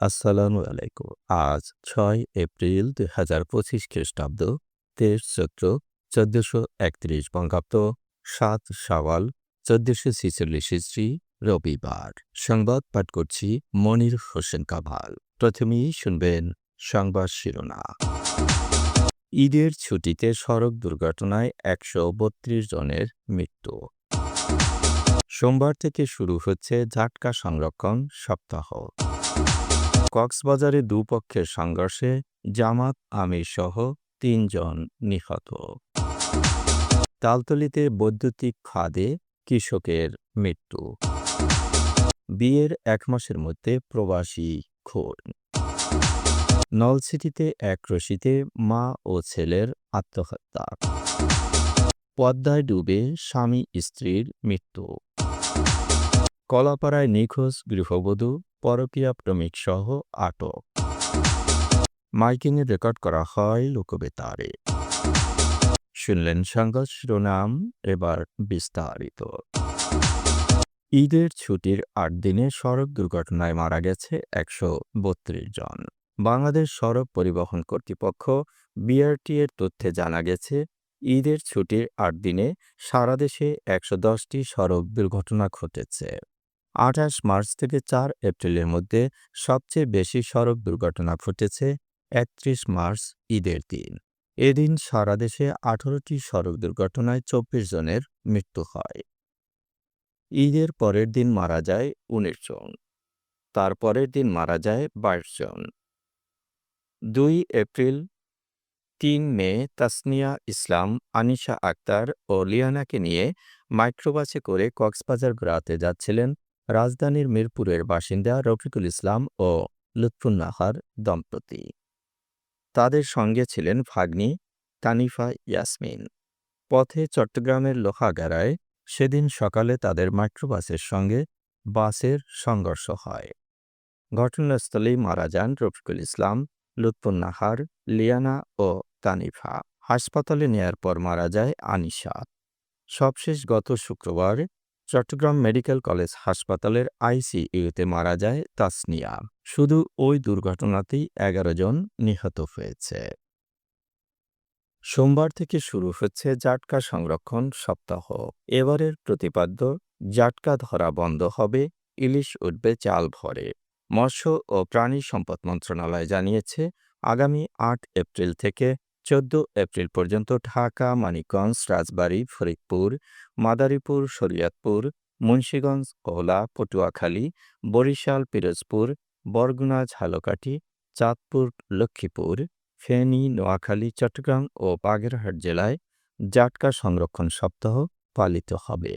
আসসালামু আলাইকুম। আজ ৬ এপ্রিল ২০২৫ খ্রিস্টাব্দ, ২৩ চৈত্র ১৪৩১ বঙ্গাব্দ, ৭ শাওয়াল ১৪৪৬ হিজরি, রবিবার। সংবাদ পাঠ করছি মনির হোসেন কামাল। প্রথমেই শুনবেন সংবাদ শিরোনাম। ঈদের ছুটিতে সড়ক দুর্ঘটনায় ১৩২ জনের মৃত্যু। সোমবার থেকে শুরু হচ্ছে ঝাটকা সংরক্ষণ সপ্তাহ। কক্সবাজারে দুপক্ষের সংঘর্ষে জামাত আমিরসহ ৩ জন নিহত। তালতলীতে বৈদ্যুতিক খাদে কৃষকের মৃত্যু। বিয়ের ১ মাসের মধ্যে প্রবাসী খুন। নলছিটিতে এক রশিতে মা ও ছেলের আত্মহত্যা। পদ্মায় ডুবে স্বামী স্ত্রীর মৃত্যু। কলাপাড়ায় নিখোঁজ গৃহবধূ, পরকীয়া প্রেমিকসহ আটক। মাইকিংয়ে রেকর্ড করা হয় লোকবেতারে। শুনলেন সংবাদ শিরোনাম, এবার বিস্তারিত। ঈদের ছুটির ৮ দিনে সড়ক দুর্ঘটনায় মারা গেছে ১৩২ জন। বাংলাদেশ সড়ক পরিবহন কর্তৃপক্ষ বিআরটি এর তথ্যে জানা গেছে, ঈদের ছুটির ৮ দিনে সারা দেশে ১১০টি সড়ক দুর্ঘটনা ঘটেছে। ২৮ মার্চ থেকে ৪ এপ্রিলের মধ্যে সবচেয়ে বেশি সড়ক দুর্ঘটনা ঘটেছে ৩১ মার্চ ঈদের দিন। এদিন সারা দেশে ১৮টি সড়ক দুর্ঘটনায় ২৪ জনের মৃত্যু হয়। ঈদের পরের দিন মারা যায় ১৯ জন। তার পরের দিন মারা যায় ২২ জন। ২ এপ্রিল, ৩ মে তাসনিয়া ইসলাম, আনিশা আক্তার ও লিয়ানাকে নিয়ে মাইক্রোবাসে করে কক্সবাজার বেড়াতে যাচ্ছিলেন রাজধানীর মিরপুরের বাসিন্দা রফিকুল ইসলাম ও লুৎফুন্নাহার দম্পতি। তাদের সঙ্গে ছিলেন ভাগ্নি তানিফা ইয়াসমিন। পথে চট্টগ্রামের লোহাগাড়ায় সেদিন সকালে তাদের মাইক্রোবাসের সঙ্গে বাসের সংঘর্ষ হয়। ঘটনাস্থলেই মারা যান রফিকুল ইসলাম, লুৎফুন্নাহার, লিয়ানা ও তানিফা। হাসপাতালে নেয়ার পর মারা যায় আনিশা। সবশেষ গত শুক্রবার চট্টগ্রাম মেডিকেল কলেজ হাসপাতালের আইসিইউতে মারা যায় তাসনিয়া। শুধু ওই দুর্ঘটনাতেই ১১ জন নিহত হয়েছে। সোমবার থেকে শুরু হচ্ছে জাটকা সংরক্ষণ সপ্তাহ। এবারের প্রতিপাদ্য, জাটকা ধরা বন্ধ হবে, ইলিশ উঠবে চাল ভরে। মৎস্য ও প্রাণী সম্পদ মন্ত্রণালয় জানিয়েছে, আগামী ৮ এপ্রিল থেকে ১৪ এপ্রিল পর্যন্ত ঢাকা, মানিকগঞ্জ, রাজবাড়ী, ফরিদপুর, মাদারীপুর, শরীয়তপুর, মুন্সিগঞ্জ, ভোলা, পটুয়াখালী, বরিশাল, পিরোজপুর, বরগুনা, ঝালকাঠি, চাঁদপুর, লক্ষ্মীপুর, ফেনী, নোয়াখালী, চট্টগ্রাম ও বাগেরহাট জেলায় জাটকা সংরক্ষণ সপ্তাহ পালিত হবে।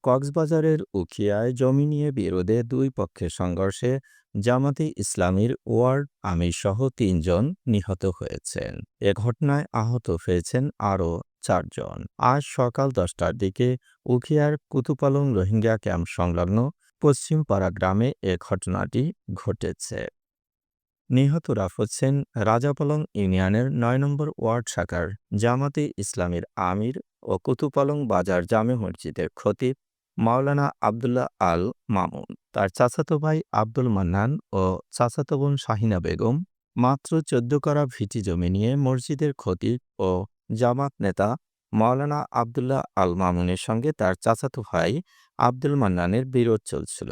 কক্সবাজারের উখিয়ায় জমি নিয়ে বিরোধে দুই পক্ষের সংঘর্ষে জামাতে ইসলামীর ওয়ার্ড আমিরসহ ৩ জন নিহত হয়েছেন। এ ঘটনায় আহত হয়েছেন আরও ৪ জন। আজ সকাল ১০টার দিকে উখিয়ার কুতুপালং রোহিঙ্গা ক্যাম্প সংলগ্ন পশ্চিমপাড়া গ্রামে এ ঘটনাটি ঘটেছে। নিহতরা হচ্ছেন রাজাপালং ইউনিয়নের ৯ নম্বর ওয়ার্ড শাখার জামাতে ইসলামীর আমির ও কুতুপালং বাজার জামে মসজিদের খতিব মাওলানা আবদুল্লাহ আল মামুন, তার চাচাতো ভাই আব্দুল মান্নান ও চাচাতো বোন শাহিনা বেগম। মাত্র ১৪ কাড়া ভিটি জমি নিয়ে মসজিদের খতিব ও জামাত নেতা মাওলানা আবদুল্লাহ আল মামুনের সঙ্গে তার চাচাতো ভাই আব্দুল মান্নানের বিরোধ চলছিল।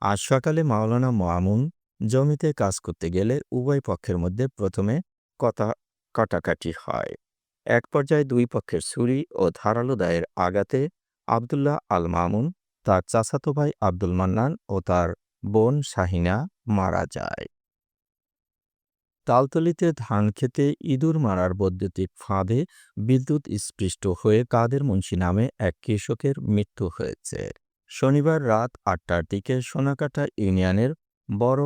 আজ সকালে মাওলানা মামুন জমিতে কাজ করতে গেলে উভয় পক্ষের মধ্যে প্রথমে কাটাকাটি হয়। এক পর্যায়ে দুই পক্ষের ছুরি ও ধারালো দায়ের আঘাতে আবদুল্লাহ আল মামুন, তার চাচাতো ভাই আব্দুল মান্নান ও তার বোন শাহিনা মারা যায়। তালতলীতে ধান খেতে ইঁদুর মারার বৈদ্যুতিক ফাঁদে বিদ্যুৎ স্পৃষ্ট হয়ে কাদের মুন্সি নামে এক কৃষকের মৃত্যু হয়েছে। শনিবার রাত ৮টার দিকে সোনাকাটা ইউনিয়নের বড়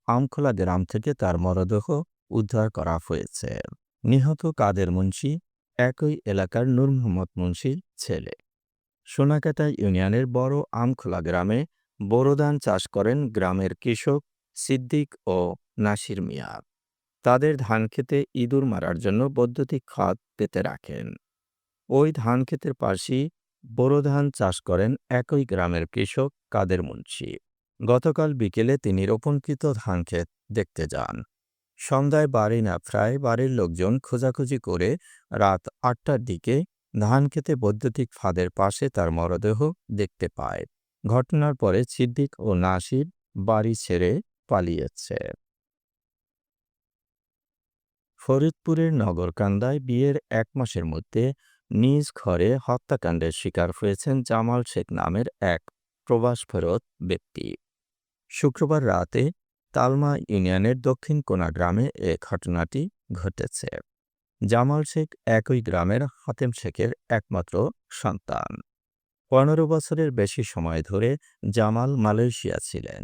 আমখোলা গ্রাম থেকে তার মরদেহ উদ্ধার করা হয়েছে। নিহত কাদের মুন্সি একই এলাকার নূর মোহাম্মদ মুন্সির ছেলে। সোনাকাটা ইউনিয়নের বড় আমখোলা গ্রামে বোরো ধান চাষ করেন গ্রামের কৃষক সিদ্দিক ও নাসির মিয়া। তাদের ধান খেতে ইঁদুর মারার জন্য বৈদ্যুতিক ফাঁদ পেতে রাখেন। ওই ধান ক্ষেতের পাশেই বোরো ধান চাষ করেন একই গ্রামের কৃষক কাদের মুন্সি। গতকাল বিকেলে তিনি রোপণকৃত ধানক্ষেত দেখতে যান। সন্ধ্যায় বাড়ি না ফেরায় বাড়ির লোকজন খোঁজাখুঁজি করে রাত ৮টার দিকে ধানক্ষেতে বৈদ্যুতিক ফাঁদের পাশে তার মরদেহ দেখতে পায়। ঘটনার পরে সিদ্দিক ও নাসির বাড়ি ছেড়ে পালিয়েছে। ফরিদপুরের নগরকান্দায় বিয়ের ১ মাসের মধ্যে নিজ ঘরে হত্যাকাণ্ডের শিকার হয়েছেন জামাল শেখ নামের এক প্রবাসফেরত ব্যক্তি। শুক্রবার রাতে তালমা ইউনিয়নের দক্ষিণ কোনা গ্রামে এ ঘটনাটি ঘটেছে। জামাল শেখ একই গ্রামের হাতেম শেখের একমাত্র সন্তান। ১৫ বছরের বেশি সময় ধরে জামাল মালয়েশিয়া ছিলেন।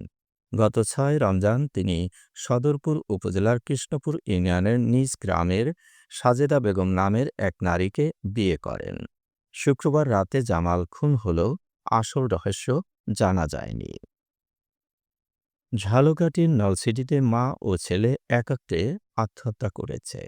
গত ৬ রমজান তিনি সদরপুর উপজেলার কৃষ্ণপুর ইউনিয়নের নিজ গ্রামের সাজেদা বেগম নামের এক নারীকে বিয়ে করেন। শুক্রবার রাতে জামাল খুন হলেও আসল রহস্য জানা যায়নি। ঝালকাঠির নলছিটিতে মা ও ছেলে একাত্রে আত্মহত্যা করেছে।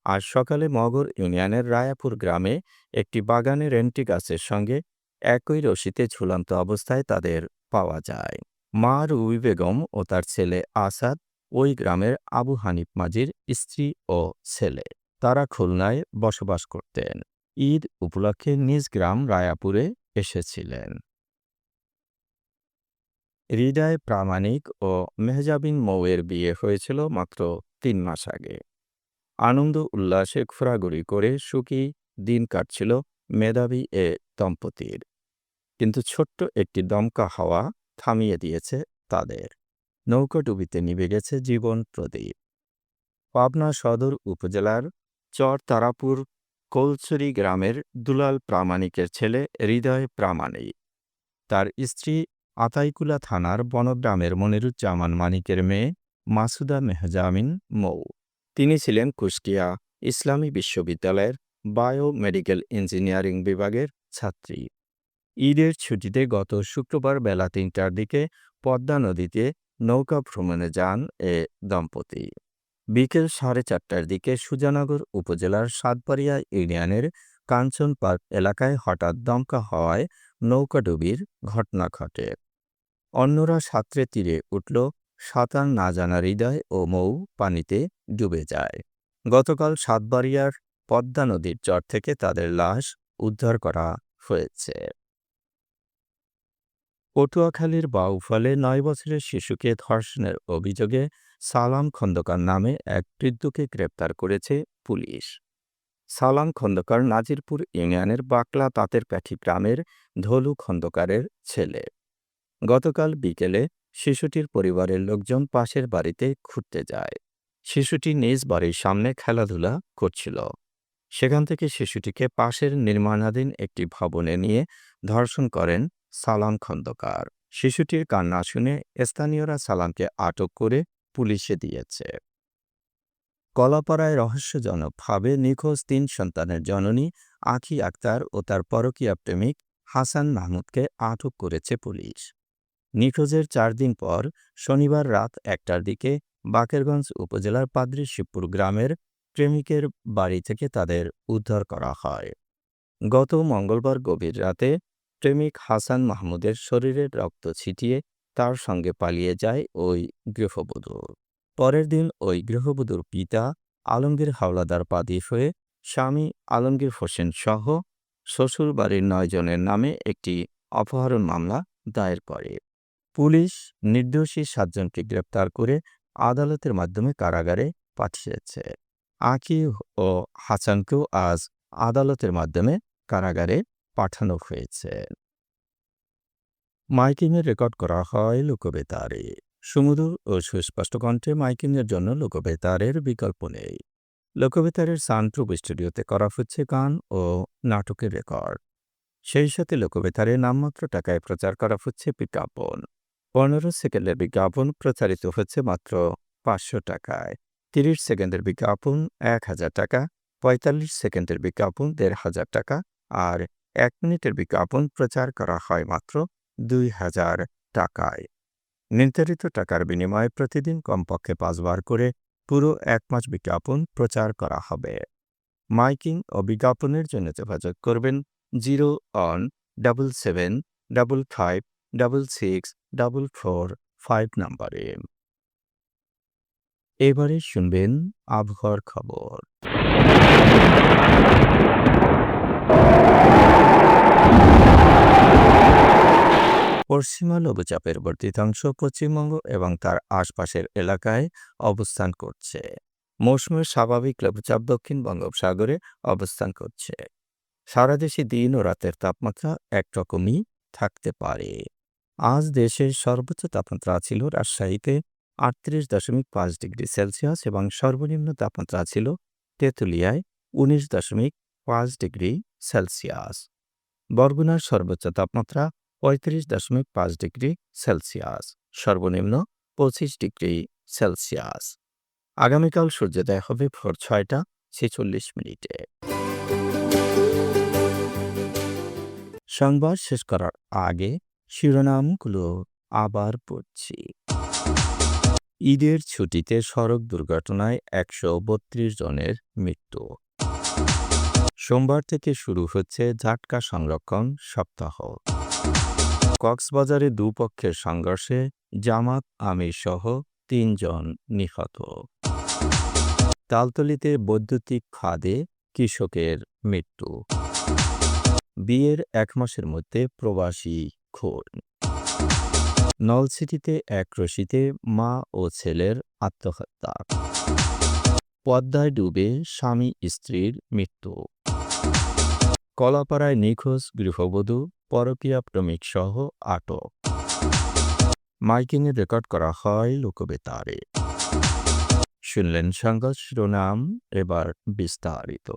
আজ সকালে মগর ইউনিয়নের রায়াপুর গ্রামে একটি বাগানে রেন্টি গাছের সঙ্গে একই রশিতে ঝুলন্ত অবস্থায় তাদের পাওয়া যায়। মা রুবি বেগম ও তার ছেলে আসাদ ওই গ্রামের আবু হানিফ মাঝির স্ত্রী ও ছেলে। তারা খুলনায় বসবাস করতেন। ঈদ উপলক্ষে নিজ গ্রাম রায়াপুরে এসেছিলেন। হৃদয় প্রামাণিক ও মেহজাবিন মৌয়ের বিয়ে হয়েছিল মাত্র ৩ মাস আগে। আনন্দ উল্লাসে ঘোরাঘুরি করে সুখী দিন কাটছিল মেধাবী এ দম্পতির। কিন্তু ছোট্ট একটি দমকা হাওয়া থামিয়ে দিয়েছে তাদের। নৌকাডুবিতে নিভে গেছে জীবন প্রদীপ। পাবনা সদর উপজেলার চর তারাপুর কোলছড়ি গ্রামের দুলাল প্রামাণিকের ছেলে হৃদয় প্রামাণিক তার স্ত্রী আতাইকুলা থানার বনগ্রামের মনিরুজ্জামান মানিকের মেয়ে মাসুদা মেহজামিন মৌ। তিনি ছিলেন কুষ্টিয়া ইসলামী বিশ্ববিদ্যালয়ের বায়োমেডিক্যাল ইঞ্জিনিয়ারিং বিভাগের ছাত্রী। ঈদের ছুটিতে গত শুক্রবার বেলা ৩টার দিকে পদ্মা নদীতে নৌকা ভ্রমণে যান এ দম্পতি। বিকেল ৪:৩০টার দিকে সুজানগর উপজেলার সাতবাড়িয়া ইউনিয়নের কাঞ্চন পার্ক এলাকায় হঠাৎ দমকা হওয়ায় নৌকাডুবির ঘটনা ঘটে। অন্যরা সাঁতরে তীরে উঠল, সাঁতার না জানা হৃদয় ও মৌ পানিতে ডুবে যায়। গতকাল সাতবাড়িয়ার পদ্মা নদীর চর থেকে তাদের লাশ উদ্ধার করা হয়েছে। পটুয়াখালীর বাউফলে ৯ বছরের শিশুকে ধর্ষণের অভিযোগে সালাম খন্দকার নামে এক বৃদ্ধকে গ্রেপ্তার করেছে পুলিশ। সালাম খন্দকার নাজিরপুর ইউনিয়নের বাকলা তাঁতের প্যাঠি গ্রামের ধলু খন্দকারের ছেলে। গতকাল বিকেলে শিশুটির পরিবারের লোকজন পাশের বাড়িতে ঘুরতে যায়। শিশুটি নিজ বাড়ির সামনে খেলাধুলা করছিল। সেখান থেকে শিশুটিকে পাশের নির্মাণাধীন একটি ভবনে নিয়ে ধর্ষণ করেন সালাম খন্দকার। শিশুটির কান্না শুনে স্থানীয়রা সালামকে আটক করে পুলিশে দিয়েছে। কলাপাড়ায় রহস্যজনকভাবে নিখোঁজ ৩ সন্তানের জননী আঁখি আক্তার ও তার পরকীয়া প্রেমিক হাসান মাহমুদকে আটক করেছে পুলিশ। নিখোঁজের ৪ দিন পর শনিবার রাত ১টার দিকে বাকেরগঞ্জ উপজেলার পাদ্রী শিবপুর গ্রামের প্রেমিকের বাড়ি থেকে তাদের উদ্ধার করা হয়। গত মঙ্গলবার গভীর রাতে প্রেমিক হাসান মাহমুদের শরীরের রক্ত ছিটিয়ে তার সঙ্গে পালিয়ে যায় ওই গৃহবধূ। পরের দিন ওই গৃহবধূর পিতা আলমগীর হাওলাদার বাদী হয়ে স্বামী আলমগীর হোসেন সহ শ্বশুরবাড়ির ৯ জনের নামে একটি অপহরণ মামলা দায়ের করে। পুলিশ নির্দোষী ৭ জনকে গ্রেপ্তার করে আদালতের মাধ্যমে কারাগারে পাঠিয়েছে। আঁখি ও হাসানকেও আজ আদালতের মাধ্যমে কারাগারে পাঠানো হয়েছে। মাইকিংয়ে রেকর্ড করা হয় লোকবেতারে। সুমধুর ও সুস্পষ্ট কণ্ঠে মাইকিংয়ের জন্য লোকবেতারের বিকল্প নেই। লোকবেতারের সানপ্রুফ স্টুডিওতে করা হচ্ছে গান ও নাটকের রেকর্ড। সেই সাথে লোকবেতারে নামমাত্র টাকায় প্রচার করা হচ্ছে বিজ্ঞাপন। ১৫ সেকেন্ডের বিজ্ঞাপন প্রচারিত হচ্ছে মাত্র ৫০০ টাকায়। ৩০ সেকেন্ডের বিজ্ঞাপন ১,০০০ টাকা, ৪৫ সেকেন্ডের বিজ্ঞাপন ১,৫০০ টাকা আর ১ মিনিটের বিজ্ঞাপন প্রচার করা হয় মাত্র ২,০০০ টাকায়। নির্ধারিত টাকার বিনিময়ে প্রতিদিন কমপক্ষে ৫ বার করে পুরো ১ মাস বিজ্ঞাপন প্রচার করা হবে। মাইকিং ও বিজ্ঞাপনের জন্য যোগাযোগ করবেন 01775564444 5 নম্বরে। এবারে শুনবেন আবহাওয়ার খবর। পশ্চিমা লঘুচাপের বর্ধিতাংশ পশ্চিমবঙ্গ এবং তার আশপাশের এলাকায় অবস্থান করছে। মৌসুমের স্বাভাবিক লঘুচাপ দক্ষিণ বঙ্গোপসাগরে অবস্থান করছে। সারা দেশে দিন ও রাতের তাপমাত্রা একরকমই থাকতে পারে। আজ দেশের সর্বোচ্চ তাপমাত্রা ছিল রাজশাহীতে ৩৮.৫ ডিগ্রি সেলসিয়াস এবং সর্বনিম্ন তাপমাত্রা ছিল তেঁতুলিয়ায় ১৯.৫ ডিগ্রি সেলসিয়াস। বরগুনার সর্বোচ্চ তাপমাত্রা ৩৫.৫ ডিগ্রি সেলসিয়াস, সর্বনিম্ন ২৫ ডিগ্রি সেলসিয়াস। আগামীকাল সূর্যোদয় হবে ভোর ৬টা ৪৬ মিনিটে। সংবাদ শেষ করার আগে শিরোনামগুলো আবার পড়ছি। ঈদের ছুটিতে সড়ক দুর্ঘটনায় ১৩২ জনের মৃত্যু। সোমবার থেকে শুরু হচ্ছে ঝাটকা সংরক্ষণ সপ্তাহ। কক্সবাজারে দুপক্ষের সংঘর্ষে জামাত আমিরসহ ৩ জন নিহত। তালতলীতে বৈদ্যুতিক খাদে কৃষকের মৃত্যু। বিয়ের ১ মাসের মধ্যে প্রবাসী খুন। নলছিটিতে এক রশিতে মা ও ছেলের আত্মহত্যা। পদ্মায় ডুবে স্বামী স্ত্রীর মৃত্যু। কলাপাড়ায় নিখোঁজ গৃহবধূ, পরকীয়া প্রেমিকসহ আটক। মাইকিংয়ে রেকর্ড করা হয় লোকবেতারে। শুনলেন সংবাদ শিরোনাম, এবার বিস্তারিত।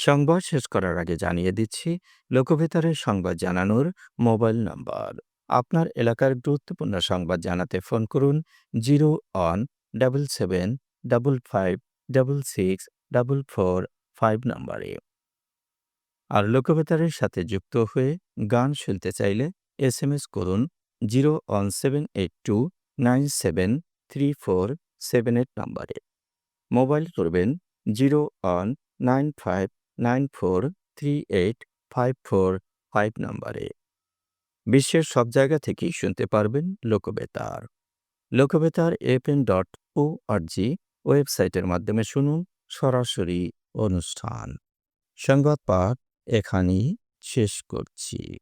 সংবাদ শেষ করার আগে জানিয়ে দিচ্ছি লোকবেতারের সংবাদ জানানোর মোবাইল নাম্বার। আপনার এলাকার গুরুত্বপূর্ণ সংবাদ জানাতে ফোন করুন 0177556644 নম্বরে। আর লোকবেতারের সাথে যুক্ত হয়ে গান শুনতে চাইলে SMS করুন 01782973478 নম্বরে। মোবাইল করবেন 01959438545 নম্বরে। বিশ্বের সব জায়গা থেকেই শুনতে পারবেন লোকবেতার। লোকবেতার fm.org ওয়েবসাইটের মাধ্যমে শুনুন সরাসরি অনুষ্ঠান। সংবাদ পাঠ এখানেই শেষ করছি।